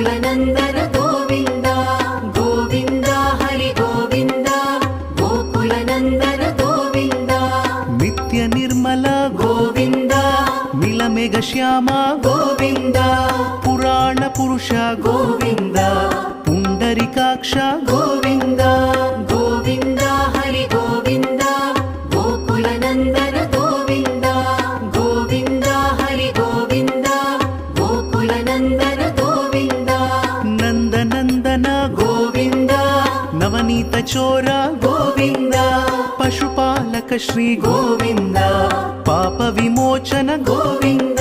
गोकुलनन्दन गोविन्द गोविन्द हरि गोविन्द गोकुलनन्दन गोविन्द नित्य निर्मल गोविन्द नीलमेघ श्याम गोविन्द पुराण पुरुष गोविन्द पुण्डरीकाक्ष गोविन्द गोविन्द हरि गोविन्द गोकुलनन्दन गोविन्द गोविन्द हरि गोविन्द गोकुलनन्दन गोविन्द नन्दनन्दन गोविन्द नवनीत चोर गोविन्द पशुपालक श्री गोविन्द पाप विमोचन गोविन्द